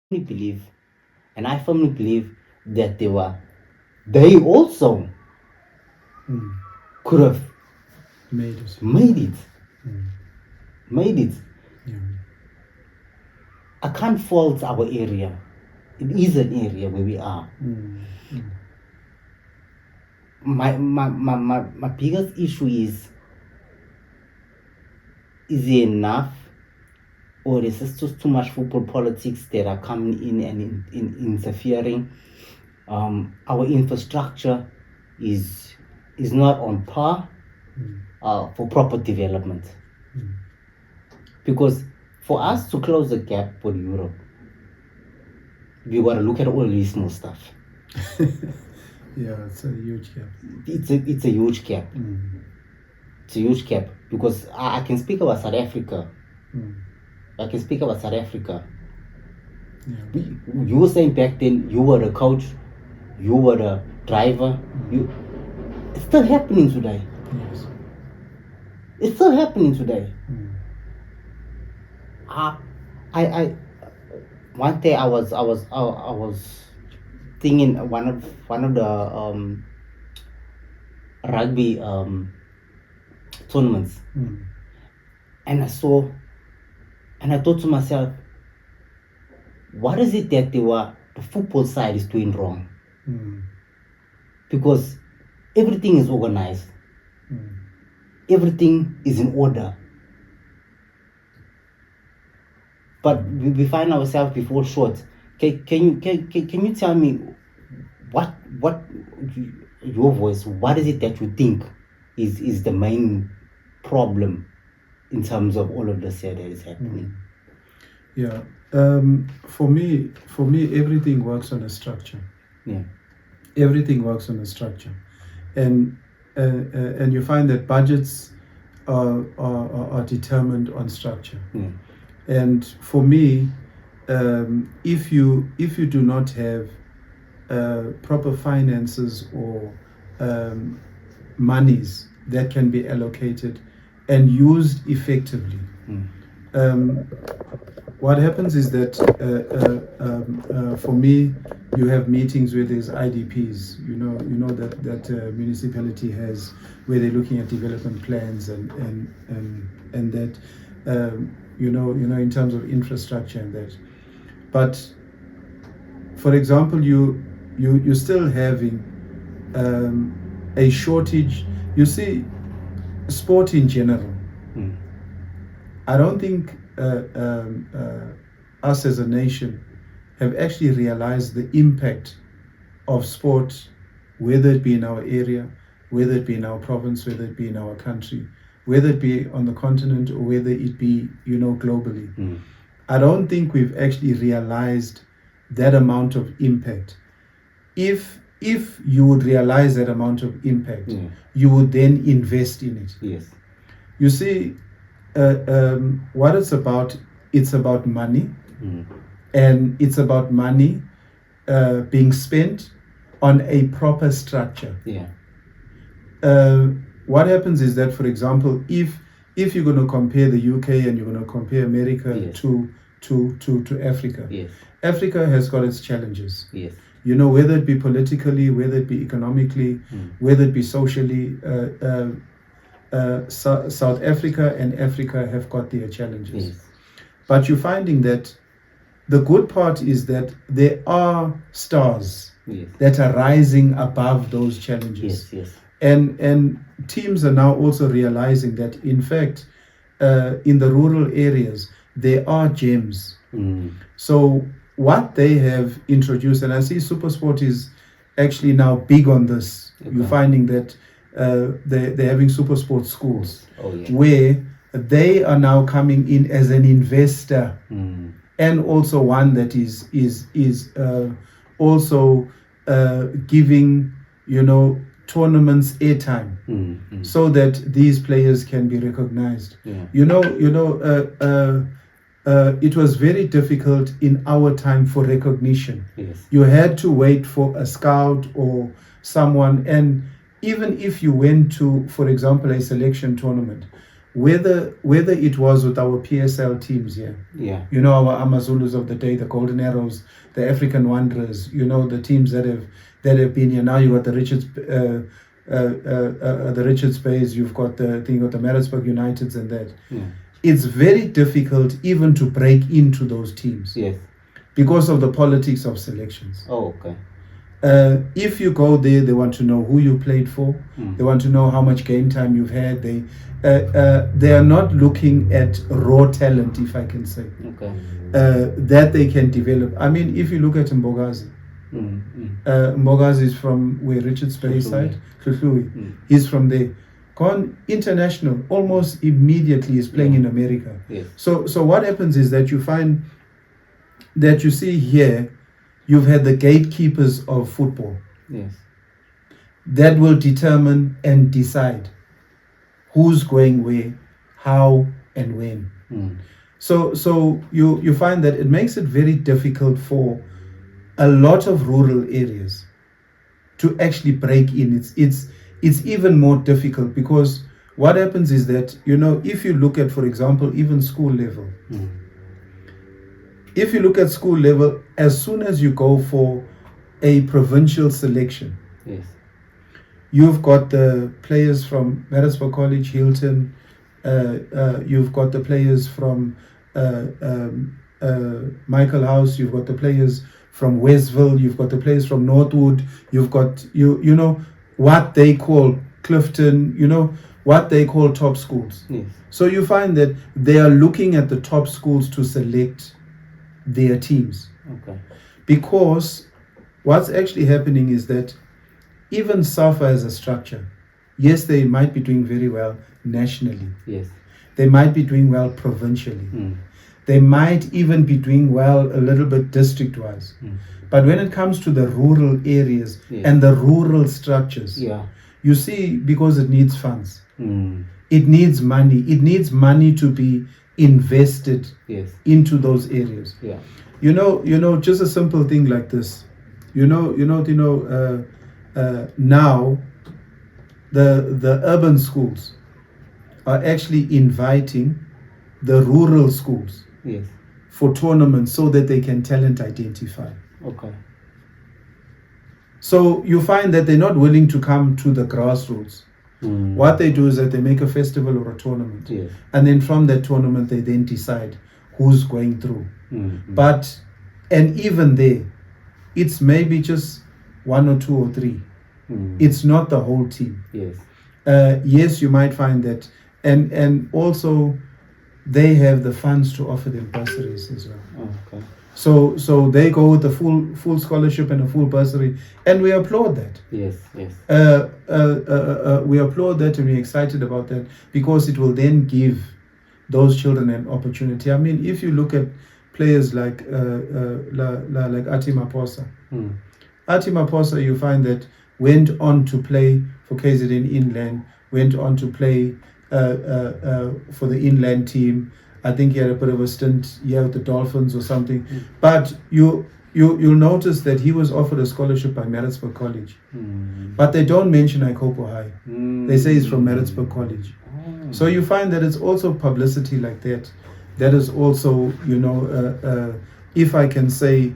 believe, and I firmly believe that they also Mm. could have Made it. made it. Mm. Made it. Yeah. I can't fault our area. It is an area where we are. Mm. Mm. My biggest issue is it enough, or is this just too much football politics that are coming in and interfering? Our infrastructure is not on par for proper development. Because for us to close the gap with Europe, we got to look at all these small stuff. Yeah, it's a huge gap. It's a huge gap. It's a huge gap because I can speak about South Africa. I can speak about South Africa. Yeah. You were saying back then you were the coach, you were the driver. It's still happening today. Yes. It's still happening today. I one day I was thinking one of the rugby tournaments, and I saw, and I thought to myself, what is it that the football side is doing wrong? Because everything is organized, everything is in order, but we find ourselves before short. Can you tell me what your voice? What is it that you think is the main problem in terms of all of this here that is happening? Yeah. For me, everything works on a structure. Yeah. Everything works on a structure, and you find that budgets are determined on structure. Yeah. And for me, if you do not have proper finances or monies that can be allocated and used effectively, what happens is that for me, you have meetings where there's IDPs. You know that municipality has, where they're looking at development plans and that you know in terms of infrastructure and that. But for example, you're still having a shortage. You see, sport in general. I don't think us as a nation have actually realized the impact of sport, whether it be in our area, whether it be in our province, whether it be in our country, whether it be on the continent or whether it be globally. I don't think we've actually realized that amount of impact. If you would realize that amount of impact, you would then invest in it. Yes. You see, what it's about money, and it's about money being spent on a proper structure. Yeah. What happens is that, for example, if you're going to compare the UK and you're going to compare America to Africa, Africa has got its challenges. Yes. Whether it be politically, whether it be economically, whether it be socially, South Africa and Africa have got their challenges. Yes. But you're finding that the good part is that there are stars that are rising above those challenges. Yes. And teams are now also realizing that, in fact, in the rural areas, there are gems. So what they have introduced, and I see SuperSport is actually now big on this. Okay. You're finding that they're having SuperSport schools, where they are now coming in as an investor, and also one that is also giving tournaments airtime, so that these players can be recognized. It was very difficult in our time for recognition. Yes. You had to wait for a scout or someone, and even if you went to, for example, a selection tournament, whether it was with our PSL teams here, Yeah. you know, our Amazulus of the day, the Golden Arrows, the African Wanderers, you know, the teams that have been here. Now you got the Richards Bays, you've got the Maritzburg Uniteds and that. Yeah. It's very difficult even to break into those teams. Yes. Because of the politics of selections. Oh, okay. If you go there, they want to know who you played for. They want to know how much game time you've had. They are not looking at raw talent, if I can say, Okay. that they can develop. I mean, if you look at Mbogazi, Mbogazi is from where Richards Bay side, Hluhluwe. He's from there. Gone international almost immediately. Is playing in America. Yes. So what happens is that you find that you see here, you've had the gatekeepers of football. Yes. That will determine and decide who's going where, how, and when. So you find that it makes it very difficult for a lot of rural areas to actually break in. It's even more difficult because what happens is that, you know, if you look at, for example, even school level, if you look at school level, as soon as you go for a provincial selection, yes, you've got the players from Maritzburg College, Hilton, you've got the players from Michael House, you've got the players from Westville, you've got the players from Northwood, you've got, you know, what they call Clifton, you know, what they call top schools. yes, So you find that they are looking at the top schools to select their teams. okay, Because what's actually happening is that even SAFA as a structure, yes, they might be doing very well nationally. yes, They might be doing well provincially. They might even be doing well a little bit district-wise. But when it comes to the rural areas Yes. and the rural structures, yeah, you see, because it needs funds, mm. it needs money. It needs money to be invested yes, into those areas. yeah, You know, just a simple thing like this. Now the urban schools are actually inviting the rural schools yes, for tournaments so that they can talent identify. okay, So you find that they're not willing to come to the grassroots. What they do is that they make a festival or a tournament, yes, and then from that tournament they then decide who's going through. But And even there, it's maybe just 1 or 2 or 3. It's not the whole team. yes, Yes, you might find that, and also they have the funds to offer them bursaries as well. okay, So they go with the full scholarship and a full bursary, and we applaud that. yes, yes, We applaud that, and we're excited about that because it will then give those children an opportunity. I mean, if you look at players like Ati Maposa, Ati Maposa, you find that went on to play for KZN Inland, went on to play for the Inland team. I think he had a bit of a stint here with the Dolphins or something. But you'll notice that he was offered a scholarship by Maritzburg College. But they don't mention Ikopo High. They say he's from Maritzburg College. So you find that it's also publicity like that. That is also, if I can say,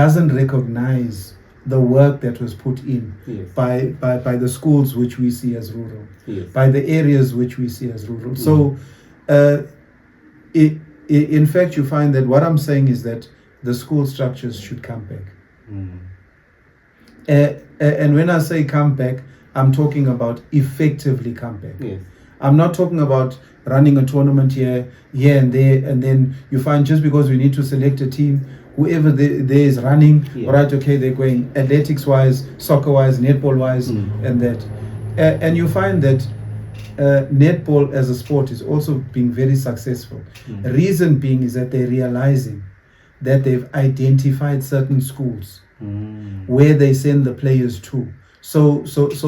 doesn't recognize the work that was put in yes, by the schools which we see as rural, yes, by the areas which we see as rural. So, in fact, you find that what I'm saying is that the school structures should come back. And when I say come back, I'm talking about effectively come back. yes, I'm not talking about running a tournament here and there, and then you find just because we need to select a team, whoever there is running, Yeah. right, okay, they're going athletics-wise, soccer-wise, netball-wise, and that. And you find that netball as a sport is also being very successful. Reason being is that they're realizing that they've identified certain schools where they send the players to, so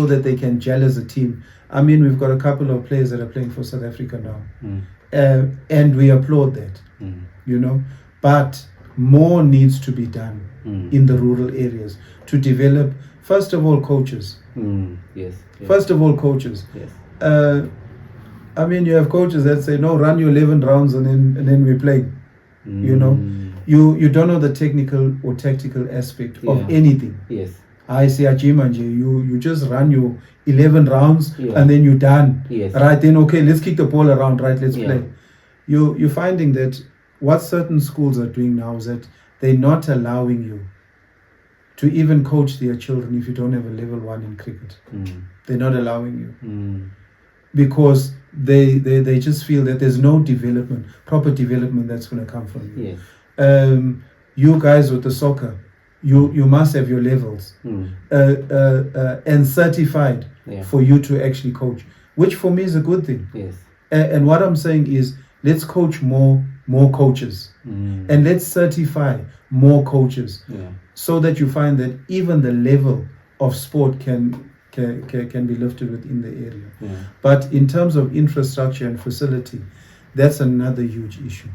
that they can gel as a team. I mean, we've got a couple of players that are playing for South Africa now, and we applaud that, but more needs to be done in the rural areas to develop, first of all, coaches. yes, First of all, coaches. yes, I mean, you have coaches that say, no, run your 11 rounds and then we play. You know, you don't know the technical or tactical aspect of Yeah. anything. Yes. I say Ajimanje, you just run your 11 rounds Yeah. and then you're done. Yes. Right, then okay, let's kick the ball around, right, let's Yeah. play. You're finding that what certain schools are doing now is that they're not allowing you to even coach their children if you don't have a level 1 in cricket. They're not allowing you. Because they just feel that there's no development, proper development that's going to come from you. Yes. You guys with the soccer, you must have your levels and certified for you to actually coach, which for me is a good thing. Yes. And what I'm saying is, let's coach more coaches, and let's certify more coaches, so that you find that even the level of sport can be lifted within the area. But in terms of infrastructure and facility, that's another huge issue.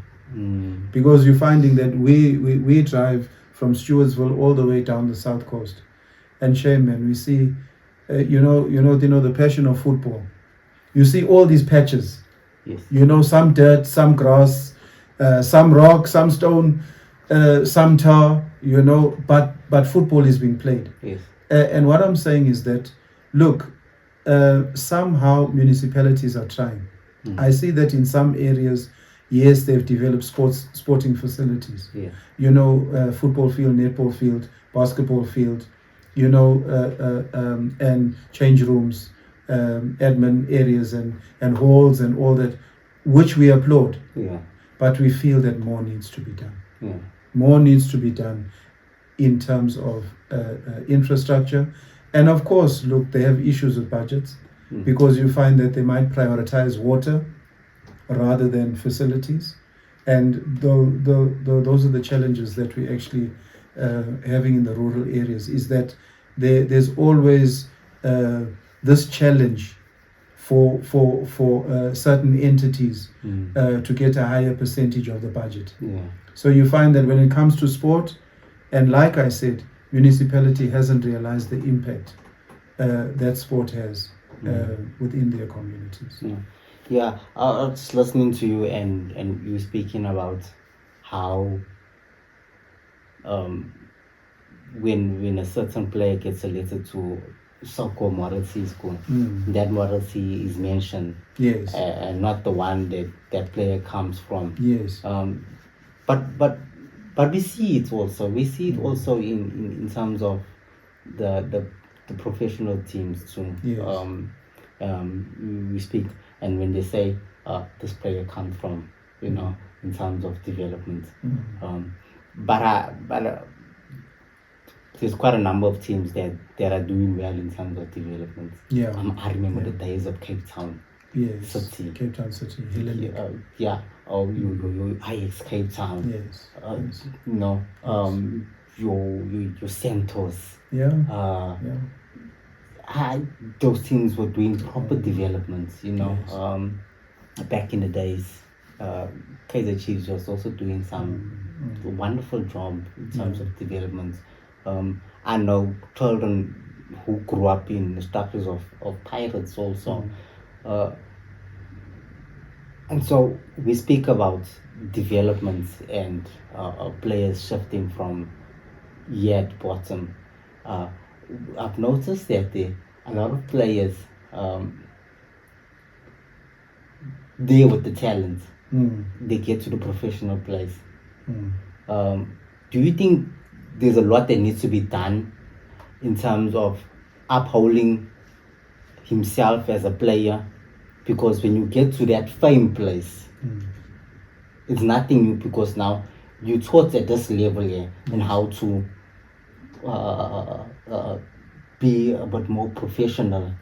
Because you're finding that we drive from Stewartsville all the way down the south coast, and shame, man, we see the passion of football. You see all these patches. Yes. Some dirt, some grass, some rock, some stone, some tar, but football is being played. Yes. And what I'm saying is that, look, somehow municipalities are trying. I see that in some areas, yes, they've developed sporting facilities. Yeah. Football field, netball field, basketball field, and change rooms, admin areas and halls and all that, which we applaud. Yeah. But we feel that more needs to be done. Yeah. More needs to be done in terms of infrastructure. And of course, look, they have issues with budgets, because you find that they might prioritize water rather than facilities. And those are the challenges that we actually having in the rural areas, is that there's always this challenge for certain entities to get a higher percentage of the budget. Yeah. So you find that when it comes to sport, and like I said, municipality hasn't realized the impact that sport has within their communities. Yeah, I was listening to you and you speaking about how when a certain player gets selected to so-called Model C school, that Model C is mentioned. Yes. And not the one that player comes from. Yes. But we see it also. We see it also in terms of the professional teams too. Yes. We speak, and when they say this player comes from, in terms of development. But there's quite a number of teams that are doing well in terms of development. Yeah. I remember the days of Cape Town. Yes. City. Cape Town City. Hellenic. Your Ajax Cape Town. Yes. Your Santos. Yeah. Those teams were doing proper development, Yes. Back in the days. Kaizer Chiefs was also doing some wonderful job in terms of development. I know children who grew up in the structures of pirates also. And so we speak about development and players shifting from yet bottom. I've noticed that a lot of players there with the talent, they get to the professional place. Do you think there's a lot that needs to be done in terms of upholding himself as a player? Because when you get to that fame place, it's nothing new, because now you taught at this level here and how to be a bit more professional.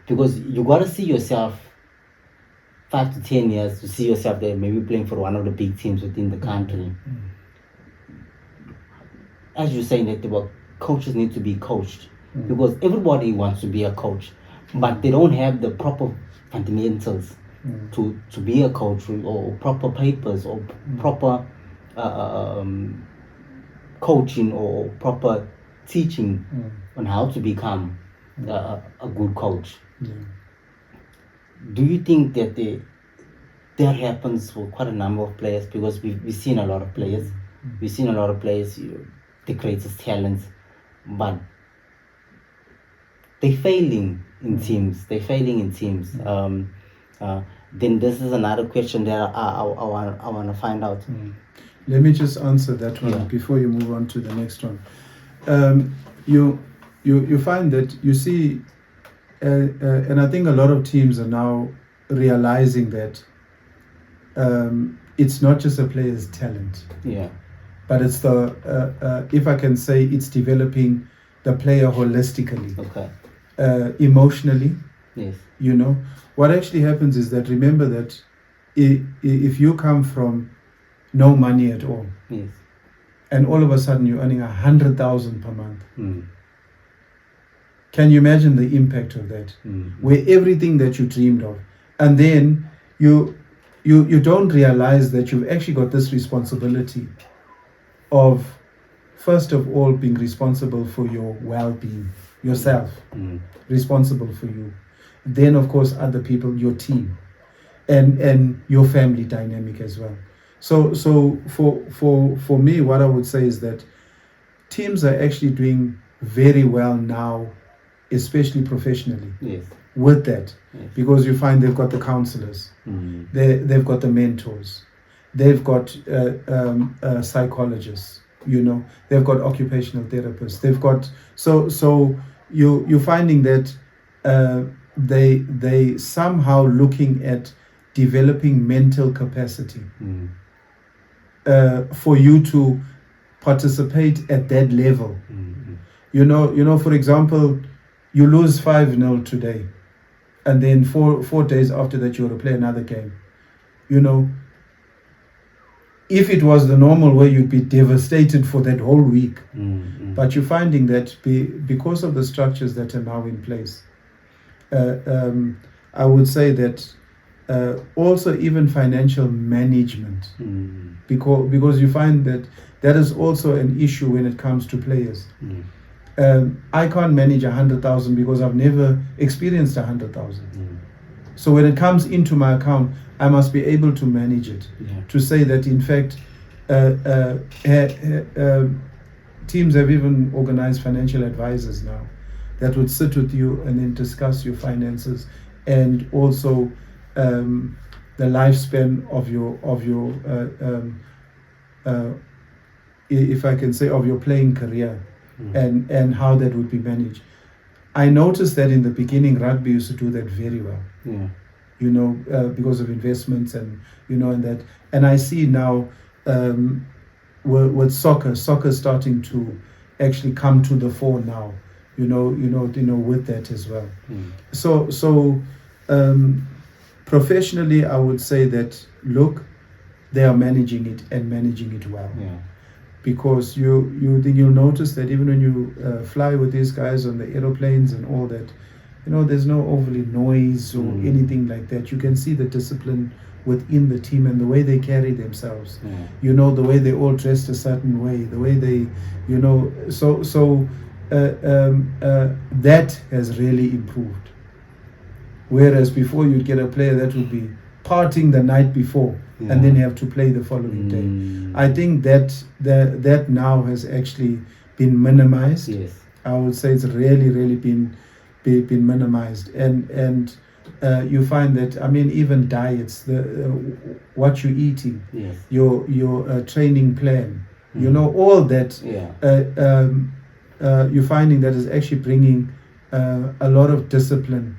Because you got to see yourself 5 to 10 years to see yourself there, maybe playing for one of the big teams within the country. As you're saying that coaches need to be coached, because everybody wants to be a coach, but they don't have the proper fundamentals to be a coach, or proper papers, or proper coaching, or proper teaching on how to become a good coach. do you think that that happens for quite a number of players? Because we've seen a lot of players. We've seen a lot of players, the greatest talents, but they're failing in teams. They're failing in teams. Then this is another question that I want to find out. Let me just answer that one Yeah. before you move on to the next one. You find that you see, and I think a lot of teams are now realizing that it's not just a player's talent, Yeah. but it's the if I can say, it's developing the player holistically, Okay. emotionally. Yes. You know what actually happens is that, remember that if you come from no money at all, Yes. and all of a sudden you're earning 100,000 per month, Mm. can you imagine the impact of that? Where everything that you dreamed of, and then you don't realize that you've actually got this responsibility of, first of all, being responsible for your well-being, yourself, responsible for you, then of course other people, your team, and your family dynamic as well. So for me, what I would say is that teams are actually doing very well now, especially professionally, Yes. with that, Yes. because you find they've got the counselors, they've got the mentors, they've got psychologists, you know, they've got occupational therapists, they've got so you're finding that they somehow looking at developing mental capacity for you to participate at that level. You know, for example, you lose 5-0 today, and then four days after that you want to play another game. You know, if it was the normal way, you'd be devastated for that whole week. But you're finding that because of the structures that are now in place, I would say that also even financial management, because you find that is also an issue when it comes to players. I can't manage 100,000 because I've never experienced 100,000. So when it comes into my account, I must be able to manage it. To say that, in fact, teams have even organized financial advisors now that would sit with you and then discuss your finances, and also the lifespan of your if I can say, of your playing career, and how that would be managed. I noticed that in the beginning, rugby used to do that very well. You know, because of investments and and I see now with soccer starting to actually come to the fore now. You know, with that as well. So professionally, I would say that, look, they are managing it, and managing it well. Because you'll notice that even when you fly with these guys on the aeroplanes and all that, there's no overly noise or anything like that. You can see the discipline within the team and the way they carry themselves. The way they all dressed a certain way, the way they, that has really improved. Whereas before, you'd get a player that would be partying the night before and then have to play the following day. I think that now has actually been minimized. I would say it's really been minimized, and you find that, I mean, even diets, what you're eating, your training plan, all that, you're finding that is actually bringing a lot of discipline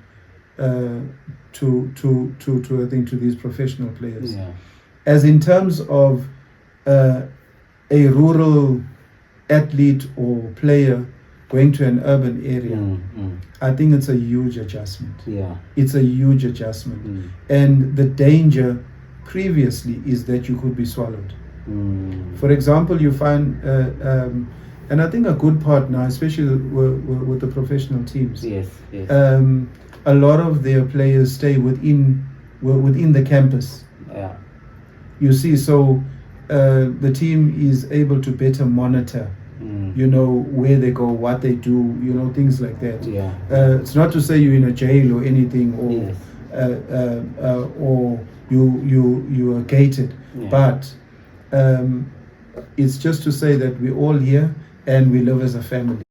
to I think to these professional players. As in terms of a rural athlete or player going to an urban area, I think it's a huge adjustment. It's a huge adjustment. And the danger previously is that you could be swallowed. For example, you find, and I think a good part now, especially with the professional teams, a lot of their players stay within the campus. You see, so the team is able to better monitor, where they go, what they do, things like that. It's not to say you're in a jail or anything, or you are gated. Yeah. But it's just to say that we're all here and we live as a family.